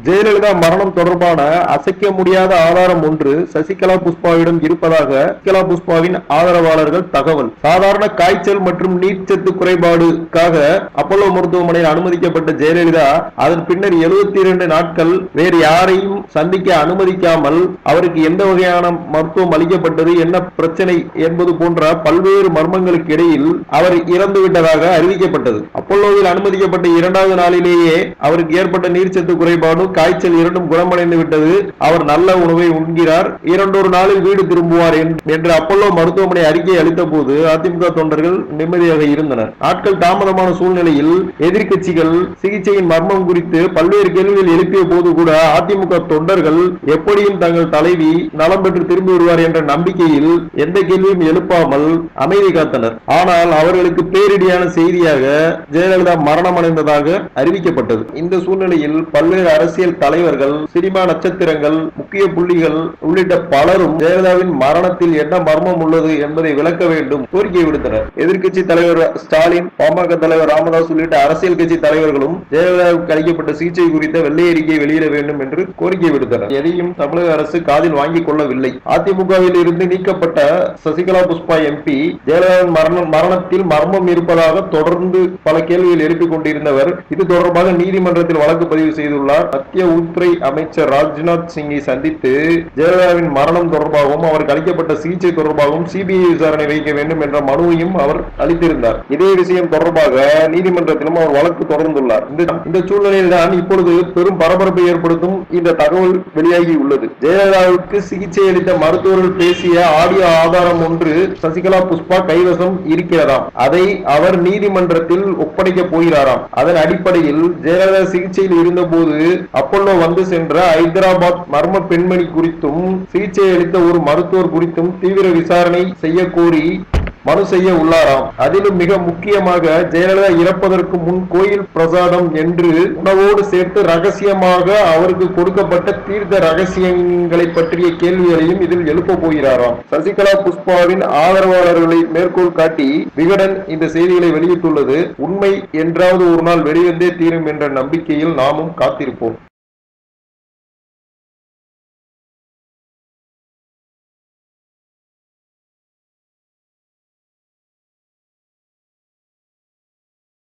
ஜெயலலிதா மரணம் தொடர்பான அசைக்க முடியாத ஆதாரம் ஒன்று சசிகலா புஷ்பாவிடம் இருப்பதாக சசிகலா புஷ்பாவின் ஆதரவாளர்கள் தகவல். சாதாரண காய்ச்சல் மற்றும் நீர்ச்சத்து குறைபாடுக்காக அப்போலோ மருத்துவமனையில் அனுமதிக்கப்பட்ட ஜெயலலிதா அதன் பின்னர் 72 நாட்கள் வேறு யாரையும் சந்திக்க அனுமதிக்காமல் அவருக்கு எந்த வகையான மருத்துவம் அளிக்கப்பட்டது, என்ன பிரச்சனை என்பது போன்ற பல்வேறு மர்மங்களுக்கு இடையில் அவர் இறந்துவிட்டதாக அறிவிக்கப்பட்டது. அப்போலோவில் அனுமதிக்கப்பட்ட 2வது நாளிலேயே அவருக்கு ஏற்பட்ட நீர்ச்சத்து குறைபாடு, காய்ச்சல் இரண்டும் குணமடைந்து விட்டது. அவர் நல்ல உணவை உண்கிறார், 2 நாளில் வீடு திரும்புவார் என்று அப்போலோ மருத்துவமனை அறிக்கை அளித்த போது அதிமுக தொண்டர்கள் நிம்மதியாக இருந்தனர். நாட்கள் தாமதமான சூழ்நிலையில் எதிர்க்கட்சிகள் சிகிச்சையின் மர்மம் குறித்து பல்வேறு கேள்விகள் எழுப்பிய போது கூட அதிமுக தொண்டர்கள் எப்படியும் தங்கள் தலைவி நலம் பெற்று திரும்பி வருவார் என்ற நம்பிக்கையில் எந்த கேள்வியும் எழுப்பாமல் அமைதி காத்தனர். ஆனால் அவர்களுக்கு பேரிடியான செய்தியாக ஜெயலலிதா மரணம் அடைந்ததாக அறிவிக்கப்பட்டது. இந்த சூழ்நிலையில் பல்வேறு அரசியல் தலைவர்கள், சினிமா நட்சத்திரங்கள், முக்கிய புள்ளிகள் உள்ளிட்ட பலரும் ஜெயலலிதாவின் மரணத்தில் என்ன மர்மம் உள்ளது என்பதை விளக்க வேண்டும் கோரிக்கை விடுத்தனர். எதிர்க்கட்சி தலைவர் ஸ்டாலின், பாமக தலைவர் ராமதாஸ் உள்ளிட்ட அரசியல் கட்சி தலைவர்களும் ஜெயலலிதாவுக்கு அளிக்கப்பட்ட சிகிச்சை குறித்த வெள்ளை அறிக்கை வெளியிட வேண்டும் என்று கோரிக்கை விடுத்தனர். எதையும் தமிழக அரசு காதில் வாங்கிக் கொள்ளவில்லை. அதிமுகவில் இருந்து நீக்கப்பட்ட சசிகலா புஷ்பா எம்பி ஜெயலலிதாவின் மரணத்தில் மர்மம் இருப்பதாக தொடர்ந்து பல கேள்விகள் எழுப்பிக் கொண்டிருந்தவர் இது தொடர்பாக நீதிமன்றத்தில் வழக்கு பதிவு செய்துள்ளார். மத்திய உள்துறை அமைச்சர் ராஜ்நாத் சிங்கை சந்தித்து ஜெயலலிதாவின் மரணம் தொடர்பாகவும் அவருக்கு அளிக்கப்பட்ட சிகிச்சை தொடர்பாகவும் சிபிஐ விசாரணை வைக்க வேண்டும் என்ற மனுவையும் அவர் அளித்திருந்தார். இதே விஷயம் தொடர்பாக நீதிமன்றத்திலும் அவர் வழக்கு தொடர்ந்துள்ளார். இந்த சூழ்நிலையில் தான் இப்பொழுது பெரும் பரபரப்பை ஏற்படுத்தும் இந்த தகவல் வெளியாகி உள்ளது. ஜெயலலிதாவுக்கு சிகிச்சை அளித்த மருத்துவர்கள் பேசிய ஆடியோ ஆதாரம் ஒன்று சசிகலா புஷ்பா கைவசம் இருக்கிறதாம். அதை அவர் நீதிமன்றத்தில் ஒப்படைக்க போகிறாராம். அதன் அடிப்படையில் ஜெயலலிதா சிகிச்சையில் இருந்த போது அப்போலோ வந்து சென்ற ஹைதராபாத் மர்ம பெண்மணி குறித்தும் சிகிச்சை அளித்த ஒரு மருத்துவர் குறித்தும் தீவிர விசாரணை செய்ய கோரி மனு செய்ய உள்ளாராம். அதிலும் மிக முக்கியமாக ஜெயலலிதா இறப்பதற்கு முன் கோயில் பிரசாதம் என்று உணவோடு சேர்த்து ரகசியமாக அவருக்கு கொடுக்கப்பட்ட தீர்த்த ரகசியங்களை பற்றிய கேள்விகளையும் இதில் எழுப்ப போகிறாராம். சசிகலா புஷ்பாவின் ஆதரவாளர்களை மேற்கோள் காட்டி விகடன் இந்த செய்திகளை வெளியிட்டுள்ளது. உண்மை என்றாவது ஒரு நாள் வெளிவந்தே தீரும் என்ற நம்பிக்கையில் நாமும் காத்திருப்போம்.